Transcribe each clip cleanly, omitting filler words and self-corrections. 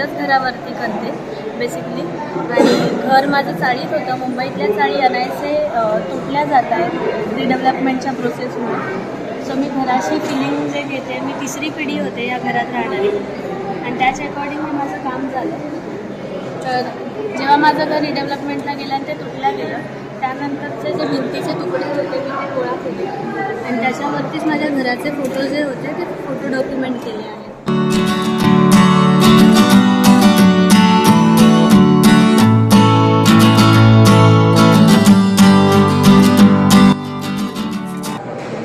माझ्याच घरावरती करते बेसिकली. आणि घर माझं चाळीत होतं, मुंबईतल्या चाळी अनायसे तुटल्या जात आहेत रिडेव्हलपमेंटच्या प्रोसेसमुळे. सो मी घराची फिलिंग जे घेते, मी तिसरी पिढी होते या घरात राहणारी आणि त्याच्या अकॉर्डिंगली माझं काम झालं. तर जेव्हा माझं घर रिडेव्हलपमेंटला गेलं आणि ते तुटलं गेलं, त्यानंतरचे जे भिंतीचे तुकडे होते मी ते गोळा केले आणि त्याच्यावरतीच माझ्या घराचे फोटो जे होते ते फोटो डॉक्युमेंट केले आहेत.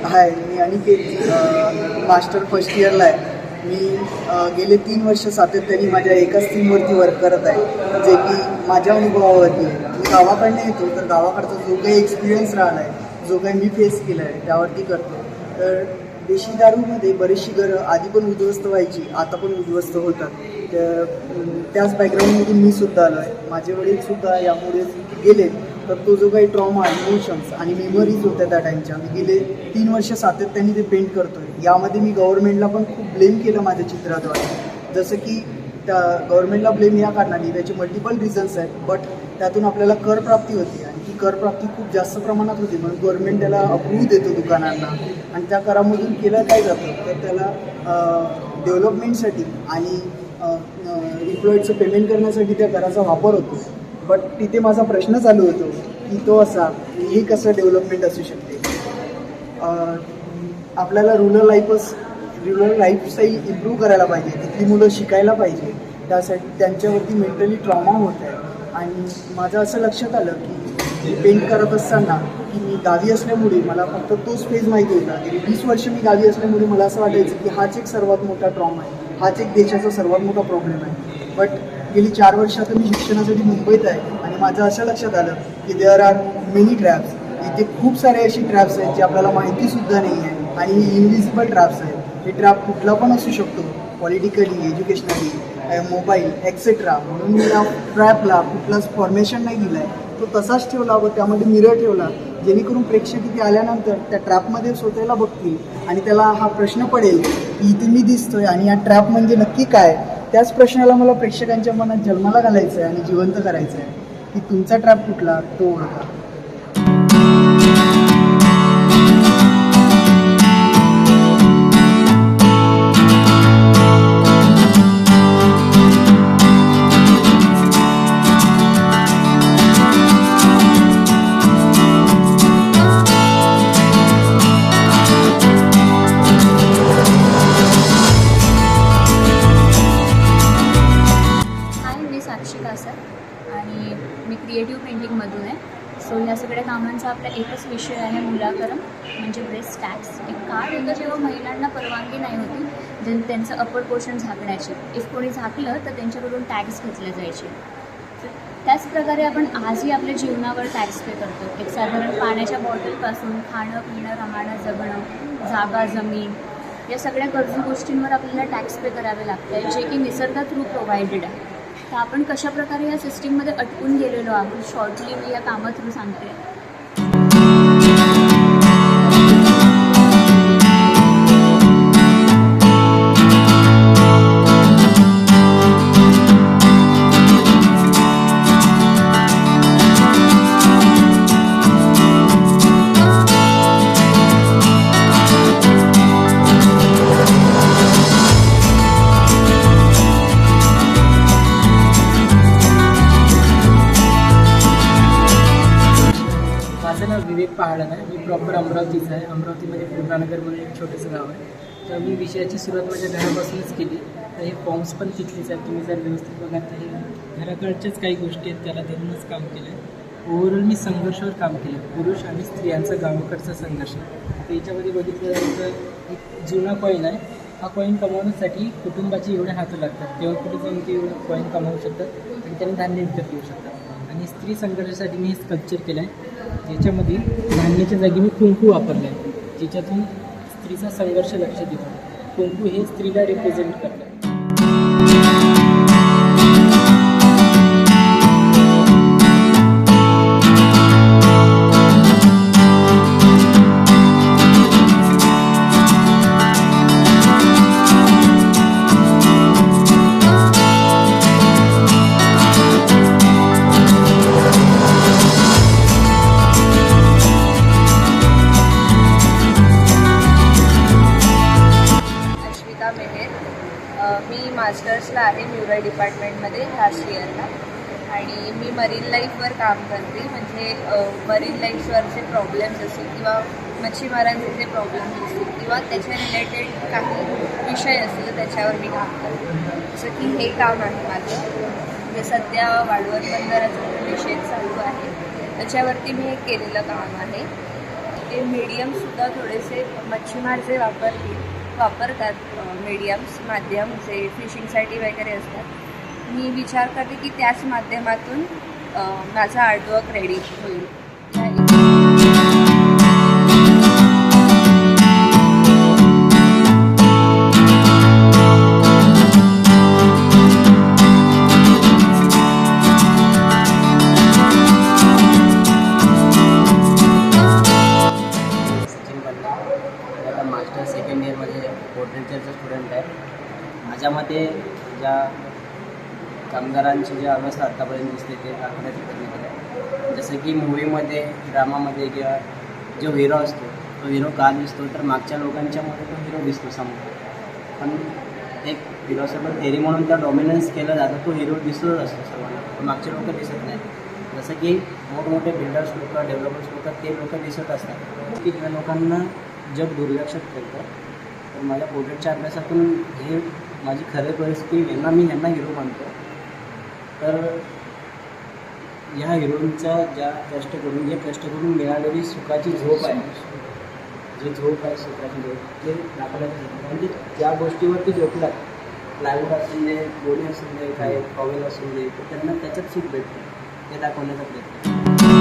हाय, मी अनिकेत, मास्टर फर्स्ट इयरला आहे. मी गेले 3 वर्ष सातत्याने माझ्या एकाच थीमवरती वर्क करत आहे, जे की माझ्या अनुभवावरती आहे. मी गावाकडनं येतो, तर गावाकडचा जो काही एक्सपिरियन्स राहिला आहे, जो काही मी फेस केला आहे त्यावरती करतो. तर देशी दारूमध्ये बरीचशी घरं आधी पण उद्ध्वस्त व्हायची, आता पण उद्ध्वस्त होतात. त्याच बॅकग्राऊंडमधून मी सुद्धा आलो आहे. माझे वडीलसुद्धा यामुळे गेले. तर तो जो काही ट्रॉमा, इमोशन्स आणि मेमरीज होत्या त्या टाईमच्या, मी गेले 3 वर्ष सातत्याने ते पेंट करतो आहे. यामध्ये मी गव्हर्नमेंटला पण खूप ब्लेम केलं माझ्या चित्राद्वारे. जसं की त्या गव्हर्नमेंटला ब्लेम या कारणाने, त्याचे मल्टिपल रिझन्स आहेत. बट त्यातून आपल्याला करप्राप्ती होती आणि ती करप्राप्ती खूप जास्त प्रमाणात होती, म्हणून गव्हर्नमेंट त्याला अप्रूव्ह देतो दुकानांना. आणि त्या करामधून केलं काय जातं, तर त्याला डेव्हलपमेंटसाठी आणि एम्प्लॉईडचं पेमेंट करण्यासाठी त्या कराचा वापर होतो. बट तिथे माझा प्रश्न चालू होतो की तो असा, हे कसं डेव्हलपमेंट असू शकते. आपल्याला रुरल लाईफस्टाईल इम्प्रूव्ह करायला पाहिजे, तिथली मुलं शिकायला पाहिजे. त्यासाठी त्यांच्यावरती मेंटली ट्रॉमा होत आहे. आणि माझं असं लक्षात आलं की पेंट करत असताना की मी गावी असल्यामुळे मला फक्त तोच फेज माहिती होता. गेली 20 वर्ष मी गावी असल्यामुळे मला असं वाटायचं की हाच एक सर्वात मोठा ट्रॉमा आहे, हाच एक देशाचा सर्वात मोठा प्रॉब्लेम आहे. बट गेली 4 वर्ष आता मी शिक्षणासाठी मुंबईत आहे आणि माझं असं लक्षात आलं की देअर आर मेनी ट्रॅप्स. इथे खूप सारे अशी ट्रॅप्स आहेत जे आपल्याला माहितीसुद्धा नाही आहे आणि हे इनविजिबल ट्रॅप्स आहेत. हे ट्रॅप कुठला पण असू शकतो, पॉलिटिकली, एज्युकेशनली, मोबाईल एक्सेट्रा. म्हणून मी या ट्रॅपला कुठलाच फॉर्मेशन नाही दिलं आहे, तो तसाच ठेवला व त्यामध्ये मिरर ठेवला, जेणेकरून प्रेक्षक इथे आल्यानंतर त्या ट्रॅपमध्ये स्वतःला बघतील आणि त्याला हा प्रश्न पडेल की इथे मी दिसतोय आणि या ट्रॅप म्हणजे नक्की काय. त्याच प्रश्नाला मला प्रेक्षकांच्या मनात जन्माला घालायचं आहे आणि जिवंत करायचं आहे की तुमचा ट्रॅप कुठला, तो ओळखा. आणि मी क्रिएटिव्ह पेंटिंगमधून आहे. सो या सगळ्या कामांचा आपला एकच विषय आहे, मुलाकरम म्हणजे ब्रेस्ट टॅक्स. एक काळ होतं जेव्हा महिलांना परवानगी नाही होती त्यांचं अपर पोर्शन झाकण्याची. इफ कोणी झाकलं तर त्यांच्याकडून टॅक्स घेतले जायचे. त्याच प्रकारे आपण आजही आपल्या जीवनावर टॅक्स पे करतो. एक साधारण पाण्याच्या बॉटलपासून खाणं पिणं राहणं जगणं, जागा जमीन, या सगळ्या गरजू गोष्टींवर आपल्याला टॅक्स पे करावे लागतं आहे, जे की निसर्गा थ्रू प्रोव्हाइडेड आहे. तर आपण कशाप्रकारे या सिस्टीममध्ये अटकून गेलेलो आहोत, शॉर्टली मी या कामा थ्रू सांगते. माझं नाव विवेक पहाडन आहे. मी प्रॉपर अमरावतीचं आहे. अमरावतीमध्ये पूर्णानगर म्हणून एक छोटंसं गाव आहे. तर मी विषयाची सुरुवात माझ्या घरापासूनच केली. तर हे फॉर्म्स पण तिथलीच आहेत. तुम्ही जर व्यवस्थित बघाल तर हे घराकडच्याच काही गोष्टी आहेत, त्याला धरूनच काम केलं आहे. ओव्हरऑल मी संघर्षावर काम केलं, पुरुष आणि स्त्रियांचा गावाकडचा संघर्ष. तर याच्यामध्ये बघितलं तर एक जुना कॉईन आहे. हा कॉईन कमावण्यासाठी कुटुंबाचे एवढे हात लागतात, तेव्हा कुठे जाऊन ते एवढं कॉईन कमावू शकतात आणि त्यांनी धान्य विकत घेऊ शकतात. आणि स्त्री संघर्षासाठी मी हे स्कल्पचर केलं आहे, ज्याच्यामध्ये धान्याच्या जागी मी कुंकू वापरलं आहे, ज्याच्यातून स्त्रीचा संघर्ष लक्षात येतो. कुंकू हे स्त्रीला रिप्रेझेंट करतात. आहे म्युरल डिपार्टमेंटमध्ये लास्ट इयरला. आणि मी मरीन लाईफवर काम करते. म्हणजे मरीन लाईफवरचे प्रॉब्लेम्स असतील किंवा मच्छीमारांचे जे प्रॉब्लेम्स असतील किंवा त्याच्या रिलेटेड काही विषय असतील त्याच्यावर मी काम करते. जसं की हे काम आहे माझं, जे सध्या वाढवण बंदराचा विषय चालू आहे त्याच्यावरती मी हे केलेलं काम आहे. ते मीडियमसुद्धा थोडेसे मच्छीमार जे वापरतात मीडियम्स माध्यम जे फिशिंगसाठी वगैरे असतात, मी विचार करते की त्याच माध्यमातून माझा आर्टवर्क रेडी होईल. सचिन पन्ना, आता मास्टर सेकंड इयरमध्ये पोर्ट्रेचरचा स्टुडंट आहे. माझ्या मते ज्या कामगारांची जी अवस्था आत्तापर्यंत दिसते ते दाखवण्याचा प्रयत्न केला. जसं की मूवीमध्ये ड्रामामध्ये किंवा जो हिरो असतो तो हिरो का दिसतो तर मागच्या लोकांच्यामध्ये तो हिरो दिसतो समोर, पण एक फिलॉसॉफर थेरी म्हणून त्या डॉमिनन्स केलं जातं, तो हिरो दिसतच असतो सर्वांना, पण मागचे लोक दिसत नाही. जसं की मोठमोठे बिल्डर्स लोक डेव्हलपर्स लोक ते लोक दिसत असतात की त्या लोकांना जग दुर्लक्षित करतं. तर माझ्या पोर्ट्रेटच्या अभ्यासातून हे माझी खरी परिस्थिती ह्यांना हिरो मानतो. तर ह्या हिरोईनचा जे कष्ट करून मिळालेली सुखाची झोप आहे, जी झोप आहे सुखाची झोप, ते दाखवण्यात म्हणजे ज्या गोष्टीवरती झोपतात, प्लायवूड असून दे, गोणी असून दे, काय टॉवेल असून दे, तर त्यांना त्याच्यात सुख भेटतं, ते दाखवण्याचा प्रयत्न.